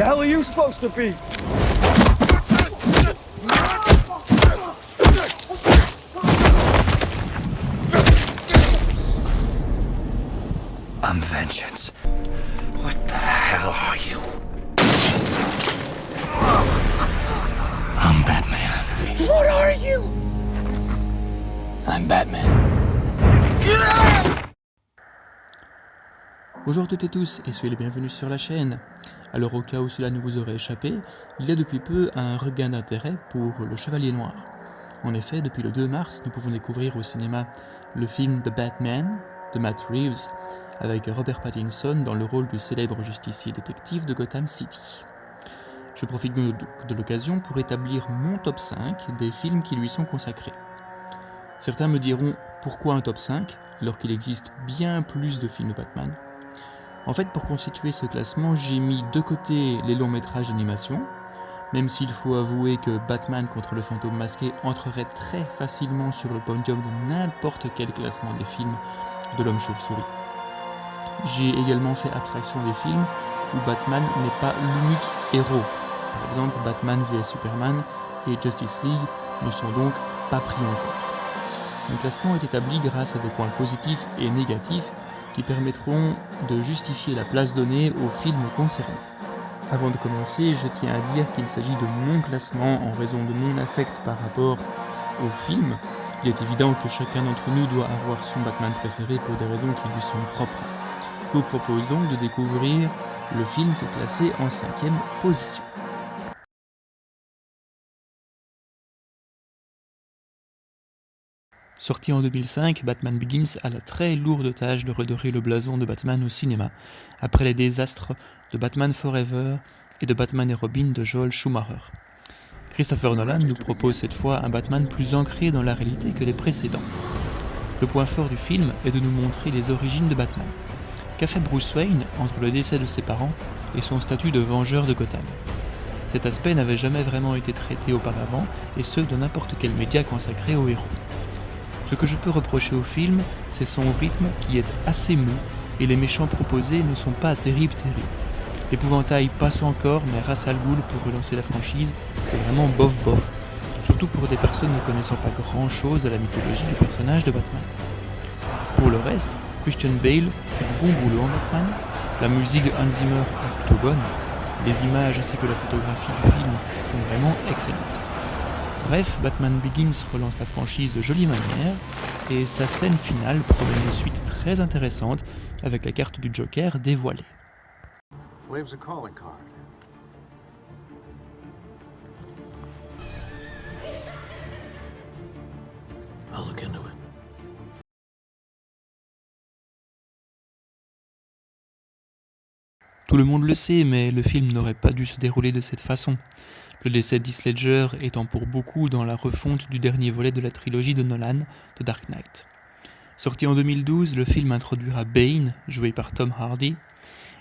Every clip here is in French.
The hell are you supposed to be? I'm vengeance. What the hell are you? I'm Batman. What are you? I'm Batman. Bonjour toutes et tous et soyez les bienvenus sur la chaîne. Alors au cas où cela ne vous aurait échappé, il y a depuis peu un regain d'intérêt pour Le Chevalier Noir. En effet, depuis le 2 mars, nous pouvons découvrir au cinéma le film The Batman de Matt Reeves avec Robert Pattinson dans le rôle du célèbre justicier détective de Gotham City. Je profite de l'occasion pour établir mon top 5 des films qui lui sont consacrés. Certains me diront pourquoi un top 5 alors qu'il existe bien plus de films de Batman. En fait, pour constituer ce classement, j'ai mis de côté les longs métrages d'animation, même s'il faut avouer que Batman contre le fantôme masqué entrerait très facilement sur le podium de n'importe quel classement des films de l'homme chauve-souris. J'ai également fait abstraction des films où Batman n'est pas l'unique héros. Par exemple, Batman vs Superman et Justice League ne sont donc pas pris en compte. Mon classement est établi grâce à des points positifs et négatifs qui permettront de justifier la place donnée aux films concernés. Avant de commencer, je tiens à dire qu'il s'agit de mon classement en raison de mon affect par rapport au film. Il est évident que chacun d'entre nous doit avoir son Batman préféré pour des raisons qui lui sont propres. Je vous propose donc de découvrir le film qui est classé en 5e position. Sorti en 2005, Batman Begins a la très lourde tâche de redorer le blason de Batman au cinéma, après les désastres de Batman Forever et de Batman et Robin de Joel Schumacher. Christopher Nolan nous propose cette fois un Batman plus ancré dans la réalité que les précédents. Le point fort du film est de nous montrer les origines de Batman. Qu'a fait Bruce Wayne entre le décès de ses parents et son statut de vengeur de Gotham? Cet aspect n'avait jamais vraiment été traité auparavant, et ce dans n'importe quel média consacré au héros. Ce que je peux reprocher au film, c'est son rythme qui est assez mou, et les méchants proposés ne sont pas terribles. L'épouvantail passe encore, mais Ra's al Ghul pour relancer la franchise, c'est vraiment bof. Surtout pour des personnes ne connaissant pas grand chose à la mythologie du personnage de Batman. Pour le reste, Christian Bale fait du bon boulot en Batman, la musique de Hans Zimmer est plutôt bonne, les images ainsi que la photographie du film sont vraiment excellentes. Bref, Batman Begins relance la franchise de jolie manière, et sa scène finale promet une suite très intéressante avec la carte du Joker dévoilée. Waves a calling card. I'll look into it. Tout le monde le sait, mais le film n'aurait pas dû se dérouler de cette façon. Le décès d'Heath Ledger étant pour beaucoup dans la refonte du dernier volet de la trilogie de Nolan, The Dark Knight. Sorti en 2012, le film introduira Bane, joué par Tom Hardy,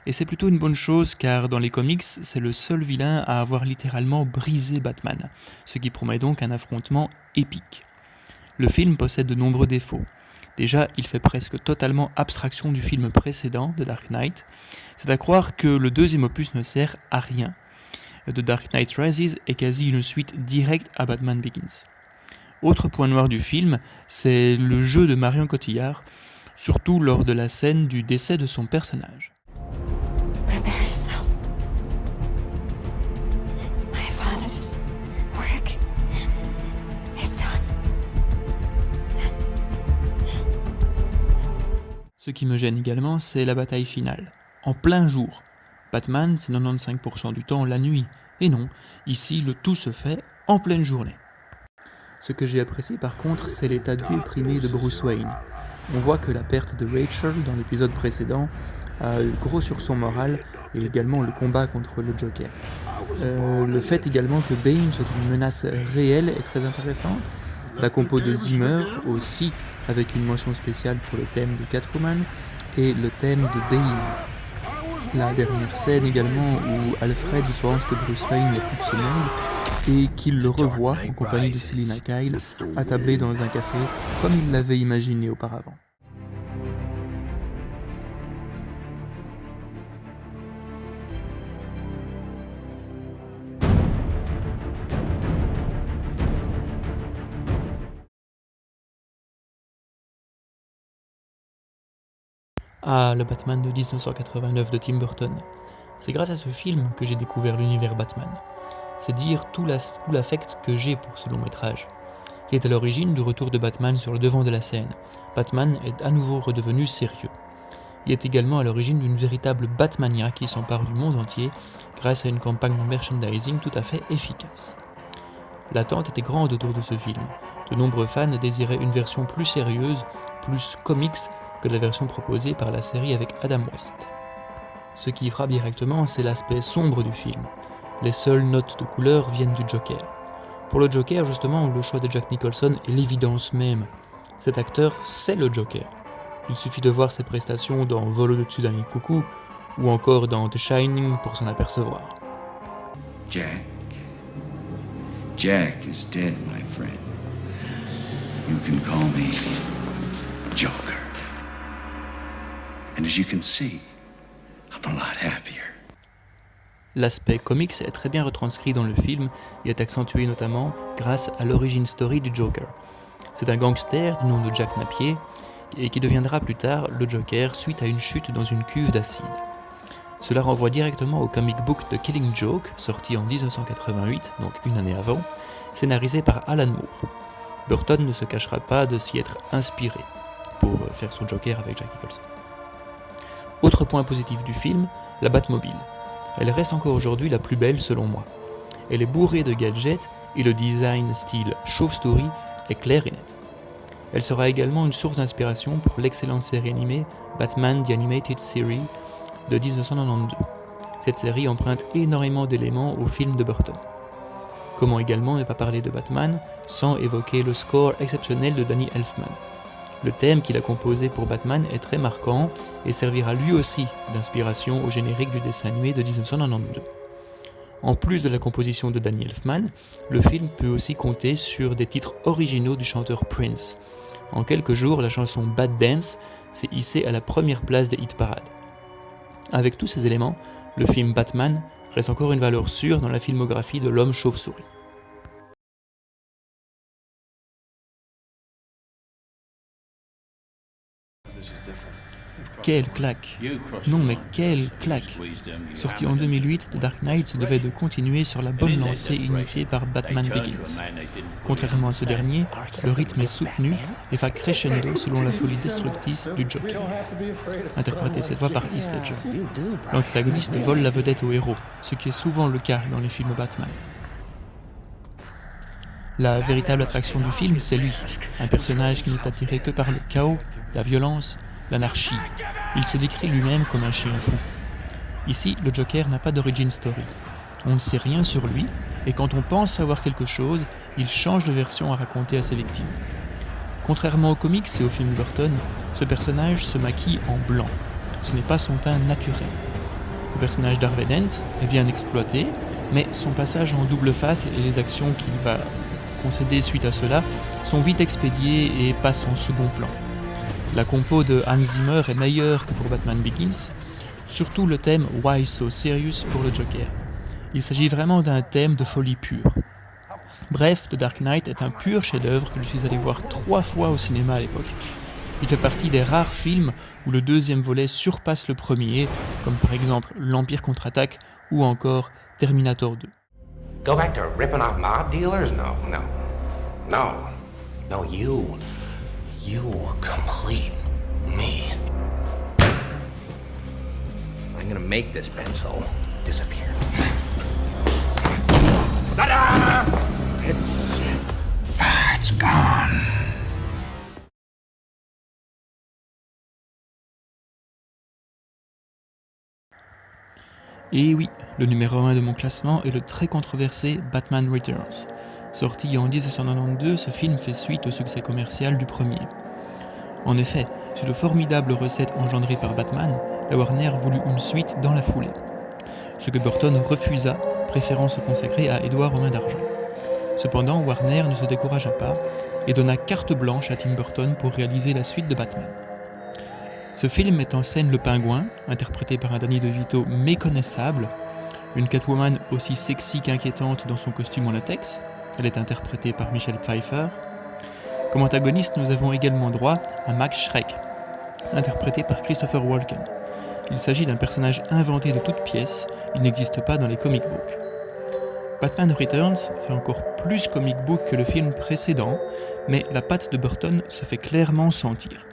et c'est plutôt une bonne chose car dans les comics, c'est le seul vilain à avoir littéralement brisé Batman, ce qui promet donc un affrontement épique. Le film possède de nombreux défauts. Déjà, il fait presque totalement abstraction du film précédent, The Dark Knight. C'est à croire que le deuxième opus ne sert à rien. The Dark Knight Rises est quasi une suite directe à Batman Begins. Autre point noir du film, c'est le jeu de Marion Cotillard, surtout lors de la scène du décès de son personnage. Prepare yourself. My father's work is done. Ce qui me gêne également, c'est la bataille finale. En plein jour. Batman, c'est 95% du temps la nuit. Et non, ici, le tout se fait en pleine journée. Ce que j'ai apprécié par contre, c'est l'état déprimé de Bruce Wayne. On voit que la perte de Rachel dans l'épisode précédent a eu gros sur son moral, et également le combat contre le Joker. Le fait également que Bane soit une menace réelle est très intéressante. La compo de Zimmer aussi, avec une mention spéciale pour le thème de Catwoman et le thème de Bane. La dernière scène également où Alfred pense que Bruce Wayne n'est plus de ce monde et qu'il le revoit en compagnie de Selina Kyle attablé dans un café comme il l'avait imaginé auparavant. Ah, le Batman de 1989 de Tim Burton. C'est grâce à ce film que j'ai découvert l'univers Batman. C'est dire tout l'affect que j'ai pour ce long métrage. Il est à l'origine du retour de Batman sur le devant de la scène. Batman est à nouveau redevenu sérieux. Il est également à l'origine d'une véritable Batmania qui s'empare du monde entier grâce à une campagne de merchandising tout à fait efficace. L'attente était grande autour de ce film. De nombreux fans désiraient une version plus sérieuse, plus comics que la version proposée par la série avec Adam West. Ce qui frappe directement, c'est l'aspect sombre du film. Les seules notes de couleur viennent du Joker. Pour le Joker, justement, le choix de Jack Nicholson est l'évidence même. Cet acteur, c'est le Joker. Il suffit de voir ses prestations dans Vol au-dessus d'un nid de coucou ou encore dans The Shining pour s'en apercevoir. Jack is dead, my friend. You can call me Joker. And as you can see, I'm a lot happier. L'aspect comics est très bien retranscrit dans le film et est accentué notamment grâce à l'origin story du Joker. C'est un gangster du nom de Jack Napier et qui deviendra plus tard le Joker suite à une chute dans une cuve d'acide. Cela renvoie directement au comic book The Killing Joke, sorti en 1988, donc une année avant, scénarisé par Alan Moore. Burton ne se cachera pas de s'y être inspiré pour faire son Joker avec Jack Nicholson. Autre point positif du film, la Batmobile. Elle reste encore aujourd'hui la plus belle selon moi. Elle est bourrée de gadgets et le design style chauve-souris est clair et net. Elle sera également une source d'inspiration pour l'excellente série animée Batman The Animated Series de 1992. Cette série emprunte énormément d'éléments au film de Burton. Comment également ne pas parler de Batman sans évoquer le score exceptionnel de Danny Elfman. Le thème qu'il a composé pour Batman est très marquant et servira lui aussi d'inspiration au générique du dessin animé de 1992. En plus de la composition de Danny Elfman, le film peut aussi compter sur des titres originaux du chanteur Prince. En quelques jours, la chanson Bad Dance s'est hissée à la première place des hit parades. Avec tous ces éléments, le film Batman reste encore une valeur sûre dans la filmographie de l'homme chauve-souris. Quelle claque! Non mais quelle claque! Sorti en 2008, The Dark Knight se devait de continuer sur la bonne lancée initiée par Batman Begins. Contrairement à ce dernier, le rythme est soutenu et va crescendo selon la folie destructrice du Joker, interprété cette fois par Heath Ledger. L'antagoniste vole la vedette au héros, ce qui est souvent le cas dans les films Batman. La véritable attraction du film, c'est lui, un personnage qui n'est attiré que par le chaos, la violence, l'anarchie. Il se décrit lui-même comme un chien fou. Ici, le Joker n'a pas d'origin story. On ne sait rien sur lui, et quand on pense savoir quelque chose, il change de version à raconter à ses victimes. Contrairement aux comics et aux films Burton, ce personnage se maquille en blanc. Ce n'est pas son teint naturel. Le personnage d'Harvey Dent est bien exploité, mais son passage en double face et les actions qu'il va concéder suite à cela sont vite expédiées et passent en second plan. La compo de Hans Zimmer est meilleure que pour Batman Begins, surtout le thème Why So Serious pour le Joker. Il s'agit vraiment d'un thème de folie pure. Bref, The Dark Knight est un pur chef-d'œuvre que je suis allé voir 3 fois au cinéma à l'époque. Il fait partie des rares films où le deuxième volet surpasse le premier, comme par exemple L'Empire contre-attaque ou encore Terminator 2. Go back to ripping off mob dealers? No, you complete me. I'm gonna make this pencil disappear. Ta-da! It's gone. Et oui, le numéro 1 de mon classement est le très controversé Batman Returns. Sorti en 1992, ce film fait suite au succès commercial du premier. En effet, sur de formidables recettes engendrées par Batman, la Warner voulut une suite dans la foulée. Ce que Burton refusa, préférant se consacrer à Édouard aux mains d'argent. Cependant, Warner ne se découragea pas et donna carte blanche à Tim Burton pour réaliser la suite de Batman. Ce film met en scène le Pingouin, interprété par un Danny DeVito méconnaissable, une Catwoman aussi sexy qu'inquiétante dans son costume en latex, elle est interprétée par Michelle Pfeiffer. Comme antagoniste, nous avons également droit à Max Schreck, interprété par Christopher Walken. Il s'agit d'un personnage inventé de toutes pièces, il n'existe pas dans les comic books. Batman Returns fait encore plus comic book que le film précédent, mais la patte de Burton se fait clairement sentir.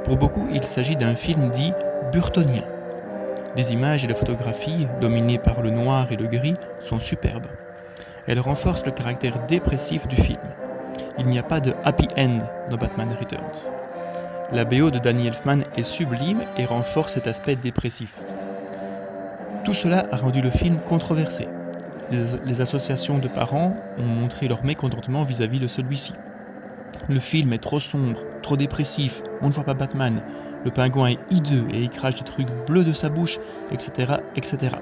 Pour beaucoup, il s'agit d'un film dit burtonien. Les images et la photographie, dominées par le noir et le gris, sont superbes. Elles renforcent le caractère dépressif du film. Il n'y a pas de happy end dans Batman Returns. La BO de Danny Elfman est sublime et renforce cet aspect dépressif. Tout cela a rendu le film controversé. Les associations de parents ont montré leur mécontentement vis-à-vis de celui-ci. Le film est trop sombre, trop dépressif, on ne voit pas Batman, le pingouin est hideux et il crache des trucs bleus de sa bouche, etc., etc.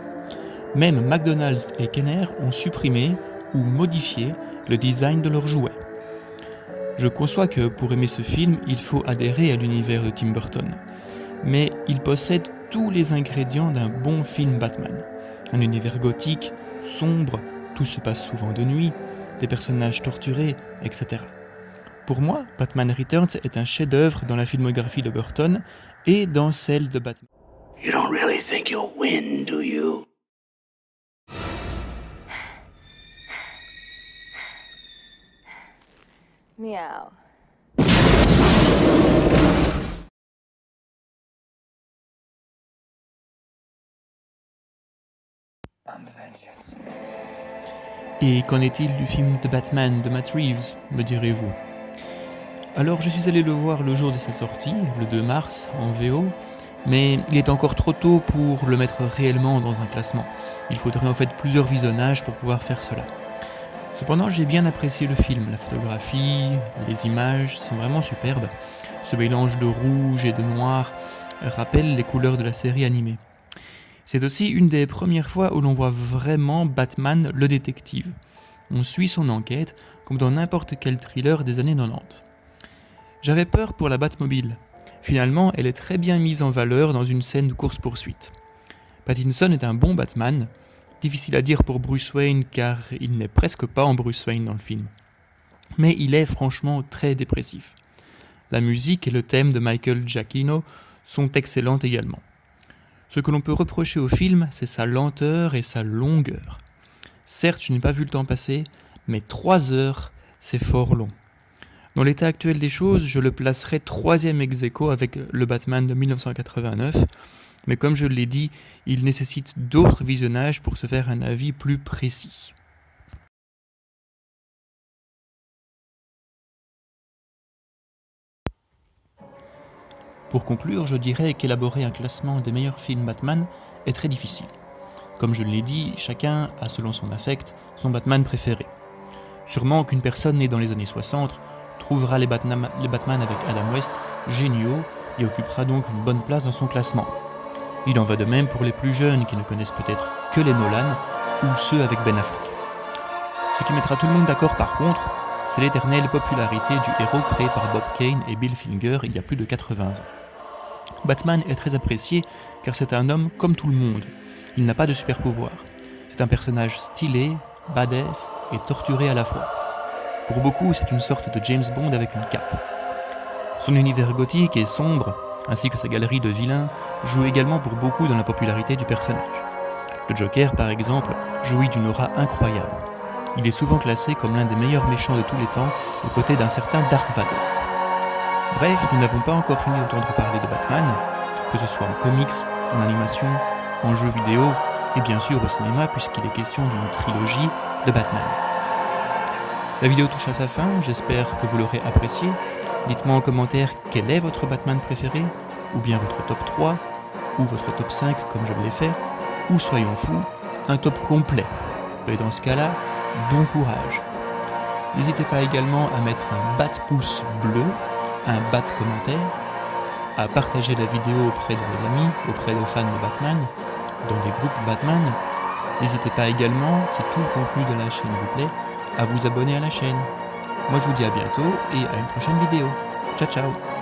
Même McDonald's et Kenner ont supprimé ou modifié le design de leurs jouets. Je conçois que pour aimer ce film, il faut adhérer à l'univers de Tim Burton. Mais il possède tous les ingrédients d'un bon film Batman. Un univers gothique, sombre, tout se passe souvent de nuit, des personnages torturés, etc. Pour moi, Batman Returns est un chef-d'œuvre dans la filmographie de Burton et dans celle de Batman. You don't really think you'll win, do you? Meow. I'm vengeance. Et qu'en est-il du film de Batman de Matt Reeves, me direz-vous? Alors je suis allé le voir le jour de sa sortie, le 2 mars, en VO, mais il est encore trop tôt pour le mettre réellement dans un classement. Il faudrait en fait plusieurs visionnages pour pouvoir faire cela. Cependant, j'ai bien apprécié le film, la photographie, les images sont vraiment superbes. Ce mélange de rouge et de noir rappelle les couleurs de la série animée. C'est aussi une des premières fois où l'on voit vraiment Batman le détective. On suit son enquête comme dans n'importe quel thriller des années 90. J'avais peur pour la Batmobile. Finalement, elle est très bien mise en valeur dans une scène de course-poursuite. Pattinson est un bon Batman, difficile à dire pour Bruce Wayne car il n'est presque pas en Bruce Wayne dans le film. Mais il est franchement très dépressif. La musique et le thème de Michael Giacchino sont excellents également. Ce que l'on peut reprocher au film, c'est sa lenteur et sa longueur. Certes, je n'ai pas vu le temps passer, mais 3 heures, c'est fort long. Dans l'état actuel des choses, je le placerai 3e ex aequo avec le Batman de 1989, mais comme je l'ai dit, il nécessite d'autres visionnages pour se faire un avis plus précis. Pour conclure, je dirais qu'élaborer un classement des meilleurs films Batman est très difficile. Comme je l'ai dit, chacun a selon son affect son Batman préféré. Sûrement qu'une personne née dans les années 60 trouvera les Batman avec Adam West géniaux et occupera donc une bonne place dans son classement. Il en va de même pour les plus jeunes qui ne connaissent peut-être que les Nolan ou ceux avec Ben Affleck. Ce qui mettra tout le monde d'accord par contre, c'est l'éternelle popularité du héros créé par Bob Kane et Bill Finger il y a plus de 80 ans. Batman est très apprécié car c'est un homme comme tout le monde. Il n'a pas de super pouvoir. C'est un personnage stylé, badass et torturé à la fois. Pour beaucoup, c'est une sorte de James Bond avec une cape. Son univers gothique et sombre, ainsi que sa galerie de vilains, joue également pour beaucoup dans la popularité du personnage. Le Joker, par exemple, jouit d'une aura incroyable. Il est souvent classé comme l'un des meilleurs méchants de tous les temps, aux côtés d'un certain Dark Vador. Bref, nous n'avons pas encore fini d'entendre parler de Batman, que ce soit en comics, en animation, en jeux vidéo, et bien sûr au cinéma, puisqu'il est question d'une trilogie de Batman. La vidéo touche à sa fin, j'espère que vous l'aurez appréciée. Dites-moi en commentaire quel est votre Batman préféré, ou bien votre top 3, ou votre top 5 comme je l'ai fait, ou soyons fous, un top complet. Et dans ce cas-là, bon courage. N'hésitez pas également à mettre un bat pouce bleu, un bat commentaire, à partager la vidéo auprès de vos amis, auprès de fans de Batman, dans des groupes Batman. N'hésitez pas également, si tout le contenu de la chaîne vous plaît, à vous abonner à la chaîne. Moi je vous dis à bientôt et à une prochaine vidéo. Ciao ciao.